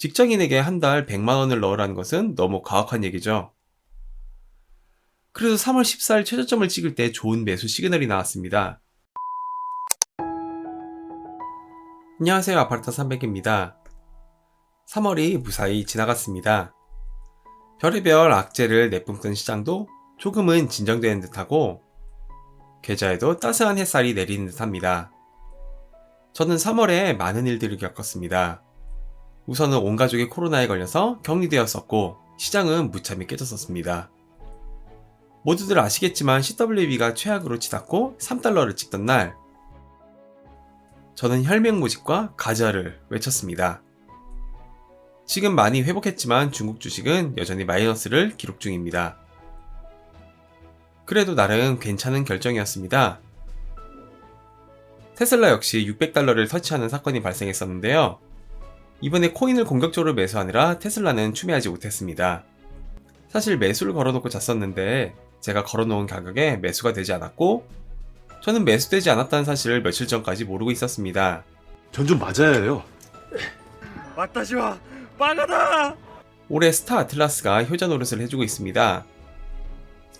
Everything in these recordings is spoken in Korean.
직장인에게 한 달 100만 원을 넣으라는 것은 너무 가혹한 얘기죠. 그래서 3월 14일 최저점을 찍을 때 좋은 매수 시그널이 나왔습니다. 안녕하세요, 아파르타 300입니다. 3월이 무사히 지나갔습니다. 별의별 악재를 내뿜던 시장도 조금은 진정되는 듯하고 계좌에도 따스한 햇살이 내리는 듯합니다. 저는 3월에 많은 일들을 겪었습니다. 우선은 온 가족이 코로나에 걸려서 격리되었었고 시장은 무참히 깨졌었습니다. 모두들 아시겠지만 CWB가 최악으로 치닫고 3달러를 찍던 날, 저는 혈맹모직과 가자를 외쳤습니다. 지금 많이 회복했지만 중국 주식은 여전히 마이너스를 기록 중입니다. 그래도 나름 괜찮은 결정이었습니다. 테슬라 역시 600달러를 터치하는 사건이 발생했었는데요. 이번에 코인을 공격적으로 매수하느라 테슬라는 추매하지 못했습니다. 사실 매수를 걸어놓고 잤었는데 제가 걸어놓은 가격에 매수가 되지 않았고 저는 매수되지 않았다는 사실을 며칠 전까지 모르고 있었습니다. 전 좀 맞아야 해요. 왔다시와 빠가다. 올해 스타 아틀라스가 효자 노릇을 해주고 있습니다.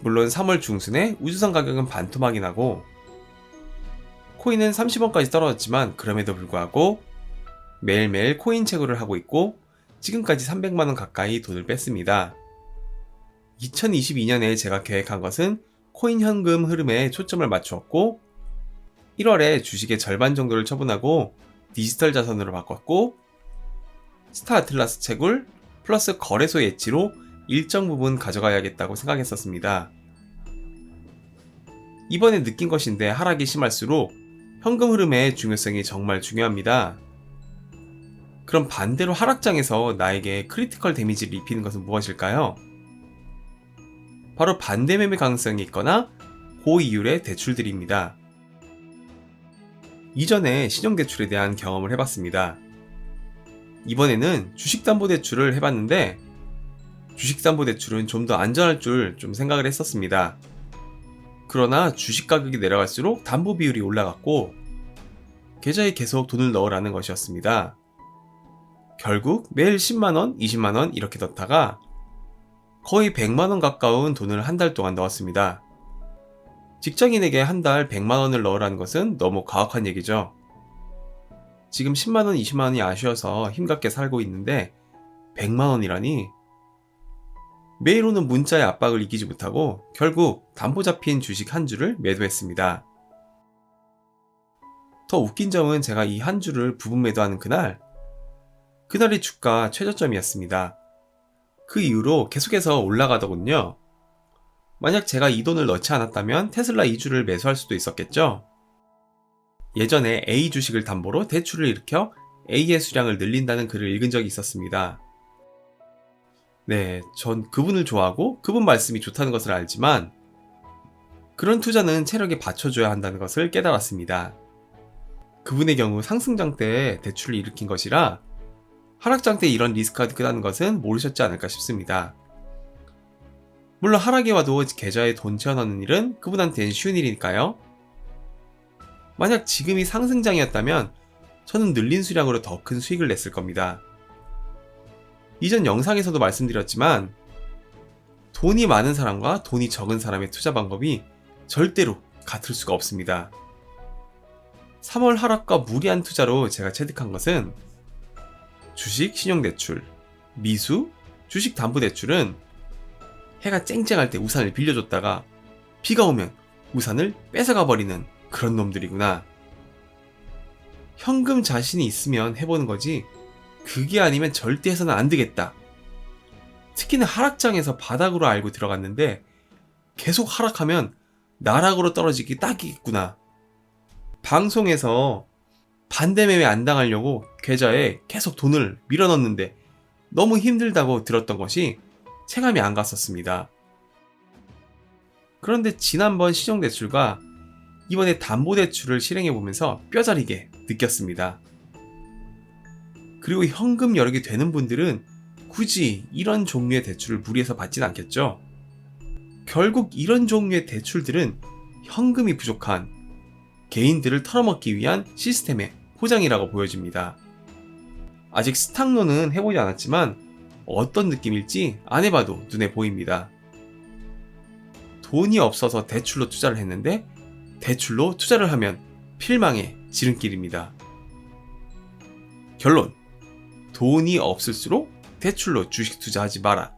물론 3월 중순에 우주선 가격은 반토막이 나고 코인은 30원까지 떨어졌지만 그럼에도 불구하고 매일매일 코인 채굴을 하고 있고 지금까지 300만원 가까이 돈을 뺐습니다. 2022년에 제가 계획한 것은 코인 현금 흐름에 초점을 맞추었고 1월에 주식의 절반 정도를 처분하고 디지털 자산으로 바꿨고 스타 아틀라스 채굴 플러스 거래소 예치로 일정 부분 가져가야겠다고 생각했었습니다. 이번에 느낀 것인데 하락이 심할수록 현금 흐름의 중요성이 정말 중요합니다. 그럼 반대로 하락장에서 나에게 크리티컬 데미지를 입히는 것은 무엇일까요? 바로 반대 매매 가능성이 있거나 고이율의 대출들입니다. 이전에 신용대출에 대한 경험을 해봤습니다. 이번에는 주식담보대출을 해봤는데 주식담보대출은 좀 더 안전할 줄 좀 생각을 했었습니다. 그러나 주식 가격이 내려갈수록 담보 비율이 올라갔고 계좌에 계속 돈을 넣으라는 것이었습니다. 결국 매일 10만원, 20만원 이렇게 넣다가 거의 100만원 가까운 돈을 한 달 동안 넣었습니다. 직장인에게 한 달 100만원을 넣으라는 것은 너무 가혹한 얘기죠. 지금 10만원, 20만원이 아쉬워서 힘겹게 살고 있는데 100만원이라니 매일 오는 문자의 압박을 이기지 못하고 결국 담보 잡힌 주식 한 주를 매도했습니다. 더 웃긴 점은 제가 이 한 주를 부분 매도하는 그날이 주가 최저점이었습니다. 그 이후로 계속해서 올라가더군요. 만약 제가 이 돈을 넣지 않았다면 테슬라 2주를 매수할 수도 있었겠죠. 예전에 A 주식을 담보로 대출을 일으켜 A의 수량을 늘린다는 글을 읽은 적이 있었습니다. 네, 전 그분을 좋아하고 그분 말씀이 좋다는 것을 알지만 그런 투자는 체력에 받쳐줘야 한다는 것을 깨달았습니다. 그분의 경우 상승장 때 대출을 일으킨 것이라 하락장 때 이런 리스크가 크다는 것은 모르셨지 않을까 싶습니다. 물론 하락이 와도 계좌에 돈 채워넣는 일은 그분한테는 쉬운 일이니까요. 만약 지금이 상승장이었다면 저는 늘린 수량으로 더 큰 수익을 냈을 겁니다. 이전 영상에서도 말씀드렸지만 돈이 많은 사람과 돈이 적은 사람의 투자 방법이 절대로 같을 수가 없습니다. 3월 하락과 무리한 투자로 제가 체득한 것은 주식 신용대출, 미수, 주식 담보대출은 해가 쨍쨍할 때 우산을 빌려줬다가 비가 오면 우산을 뺏어가버리는 그런 놈들이구나. 현금 자신이 있으면 해보는 거지 그게 아니면 절대 해서는 안 되겠다. 특히나 하락장에서 바닥으로 알고 들어갔는데 계속 하락하면 나락으로 떨어지기 딱이겠구나. 방송에서 반대 매매 안 당하려고 계좌에 계속 돈을 밀어넣는데 너무 힘들다고 들었던 것이 체감이 안 갔었습니다. 그런데 지난번 신용대출과 이번에 담보대출을 실행해보면서 뼈저리게 느꼈습니다. 그리고 현금 여력이 되는 분들은 굳이 이런 종류의 대출을 무리해서 받진 않겠죠. 결국 이런 종류의 대출들은 현금이 부족한 개인들을 털어먹기 위한 시스템의 포장이라고 보여집니다. 아직 스탁론은 해보지 않았지만 어떤 느낌일지 안 해봐도 눈에 보입니다. 돈이 없어서 대출로 투자를 했는데 대출로 투자를 하면 필망의 지름길입니다. 결론, 돈이 없을수록 대출로 주식 투자하지 마라.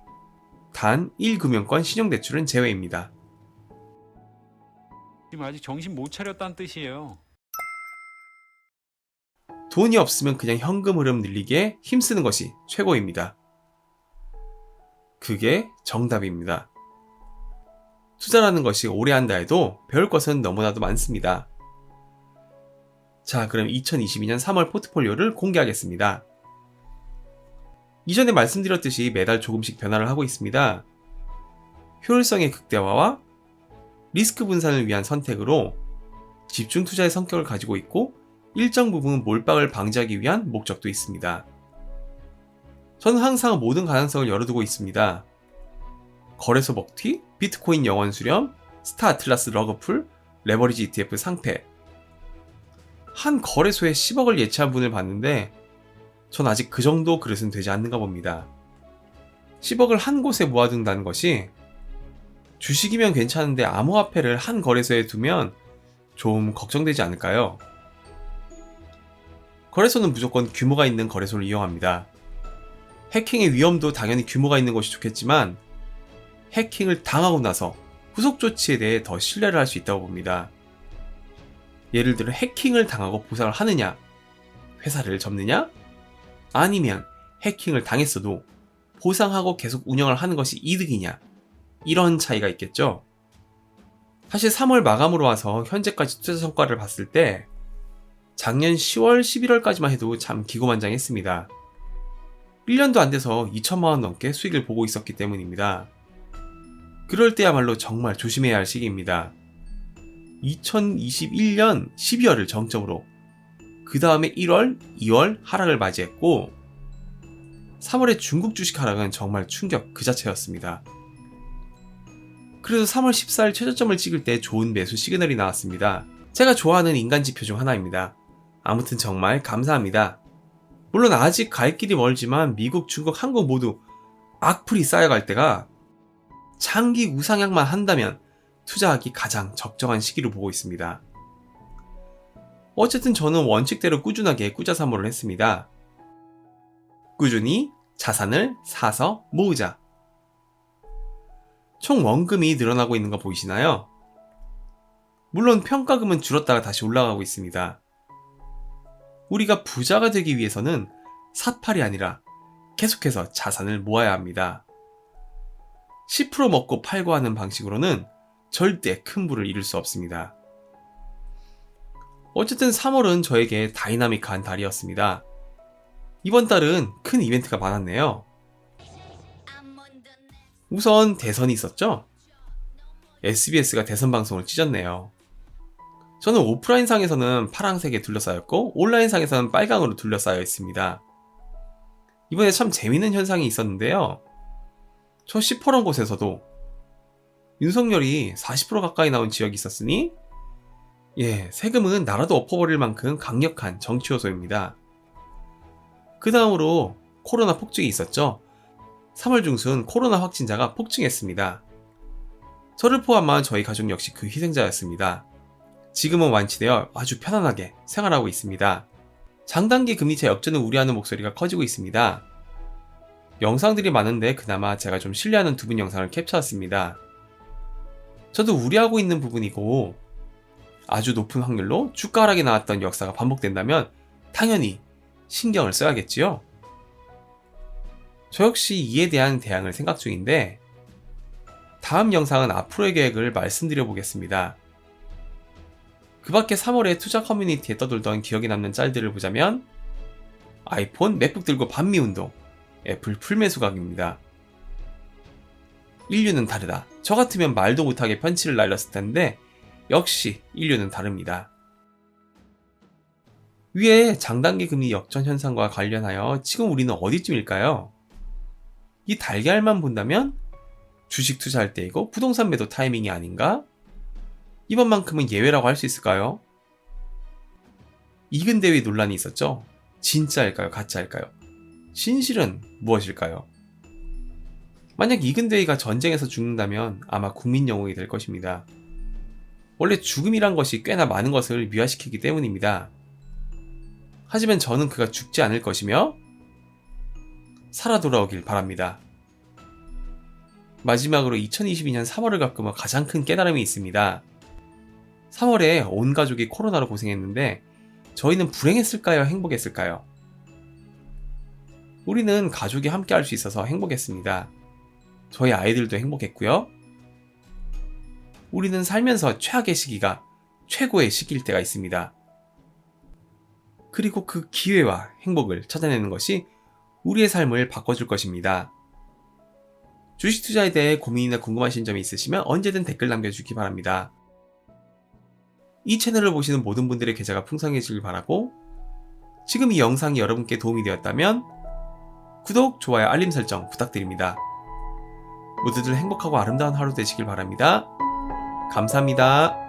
단 1금융권 신용대출은 제외입니다. 지금 아직 정신 못 차렸다는 뜻이에요. 돈이 없으면 그냥 현금 흐름 늘리기에 힘쓰는 것이 최고입니다. 그게 정답입니다. 투자라는 것이 오래 한다 해도 배울 것은 너무나도 많습니다. 자, 그럼 2022년 3월 포트폴리오를 공개하겠습니다. 이전에 말씀드렸듯이 매달 조금씩 변화를 하고 있습니다. 효율성의 극대화와 리스크 분산을 위한 선택으로 집중 투자의 성격을 가지고 있고 일정 부분 몰빵을 방지하기 위한 목적도 있습니다. 저는 항상 모든 가능성을 열어두고 있습니다. 거래소 먹튀, 비트코인 영원 수렴, 스타 아틀라스 러그풀, 레버리지 ETF 상패. 한 거래소에 10억을 예치한 분을 봤는데 전 아직 그 정도 그릇은 되지 않는가 봅니다. 10억을 한 곳에 모아둔다는 것이 주식이면 괜찮은데 암호화폐를 한 거래소에 두면 좀 걱정되지 않을까요? 거래소는 무조건 규모가 있는 거래소를 이용합니다. 해킹의 위험도 당연히 규모가 있는 것이 좋겠지만 해킹을 당하고 나서 후속 조치에 대해 더 신뢰를 할 수 있다고 봅니다. 예를 들어 해킹을 당하고 보상을 하느냐, 회사를 접느냐, 아니면 해킹을 당했어도 보상하고 계속 운영을 하는 것이 이득이냐, 이런 차이가 있겠죠. 사실 3월 마감으로 와서 현재까지 투자 성과를 봤을 때 작년 10월, 11월까지만 해도 참 기고만장했습니다. 1년도 안 돼서 2천만 원 넘게 수익을 보고 있었기 때문입니다. 그럴 때야말로 정말 조심해야 할 시기입니다. 2021년 12월을 정점으로 그 다음에 1월, 2월 하락을 맞이했고 3월의 중국 주식 하락은 정말 충격 그 자체였습니다. 그래서 3월 14일 최저점을 찍을 때 좋은 매수 시그널이 나왔습니다. 제가 좋아하는 인간 지표 중 하나입니다. 아무튼 정말 감사합니다. 물론 아직 갈 길이 멀지만 미국, 중국, 한국 모두 악플이 쌓여갈 때가 장기 우상향만 한다면 투자하기 가장 적정한 시기로 보고 있습니다. 어쨌든 저는 원칙대로 꾸준하게 꾸자사모를 했습니다. 꾸준히 자산을 사서 모으자. 총 원금이 늘어나고 있는 거 보이시나요? 물론 평가금은 줄었다가 다시 올라가고 있습니다. 우리가 부자가 되기 위해서는 사팔이 아니라 계속해서 자산을 모아야 합니다. 10% 먹고 팔고 하는 방식으로는 절대 큰 부를 이룰 수 없습니다. 어쨌든 3월은 저에게 다이나믹한 달이었습니다. 이번 달은 큰 이벤트가 많았네요. 우선 대선이 있었죠? SBS가 대선 방송을 찢었네요. 저는 오프라인상에서는 파란색에 둘러싸였고 온라인상에서는 빨강으로 둘러싸여 있습니다. 이번에 참 재밌는 현상이 있었는데요. 저 시퍼런 곳에서도 윤석열이 40% 가까이 나온 지역이 있었으니 세금은 나라도 엎어버릴 만큼 강력한 정치 요소입니다. 그 다음으로 코로나 폭증이 있었죠. 3월 중순 코로나 확진자가 폭증했습니다. 저를 포함한 저희 가족 역시 그 희생자였습니다. 지금은 완치되어 아주 편안하게 생활하고 있습니다. 장단기 금리차 역전을 우려하는 목소리가 커지고 있습니다. 영상들이 많은데 그나마 제가 좀 신뢰하는 두 분 영상을 캡처했습니다. 저도 우려하고 있는 부분이고 아주 높은 확률로 주가 하락이 나왔던 역사가 반복된다면 당연히 신경을 써야겠지요. 저 역시 이에 대한 대안을 생각 중인데 다음 영상은 앞으로의 계획을 말씀드려 보겠습니다. 그 밖에 3월에 투자 커뮤니티에 떠돌던 기억에 남는 짤들을 보자면 아이폰, 맥북 들고 반미 운동, 애플 풀매수 각입니다. 인류는 다르다. 저 같으면 말도 못하게 편치를 날렸을 텐데 역시 인류는 다릅니다. 위에 장단기 금리 역전 현상과 관련하여 지금 우리는 어디쯤일까요? 이 달걀만 본다면 주식 투자할 때이고 부동산 매도 타이밍이 아닌가? 이번만큼은 예외라고 할 수 있을까요? 이근대위 논란이 있었죠? 진짜일까요? 가짜일까요? 진실은 무엇일까요? 만약 이근대위가 전쟁에서 죽는다면 아마 국민 영웅이 될 것입니다. 원래 죽음이란 것이 꽤나 많은 것을 미화시키기 때문입니다. 하지만 저는 그가 죽지 않을 것이며 살아 돌아오길 바랍니다. 마지막으로 2022년 3월을 겪으며 가장 큰 깨달음이 있습니다. 3월에 온 가족이 코로나로 고생했는데 저희는 불행했을까요? 행복했을까요? 우리는 가족이 함께 할 수 있어서 행복했습니다. 저희 아이들도 행복했고요. 우리는 살면서 최악의 시기가 최고의 시기일 때가 있습니다. 그리고 그 기회와 행복을 찾아내는 것이 우리의 삶을 바꿔줄 것입니다. 주식 투자에 대해 고민이나 궁금하신 점이 있으시면 언제든 댓글 남겨주기 바랍니다. 이 채널을 보시는 모든 분들의 계좌가 풍성해지길 바라고, 지금 이 영상이 여러분께 도움이 되었다면 구독, 좋아요, 알림 설정 부탁드립니다. 모두들 행복하고 아름다운 하루 되시길 바랍니다. 감사합니다.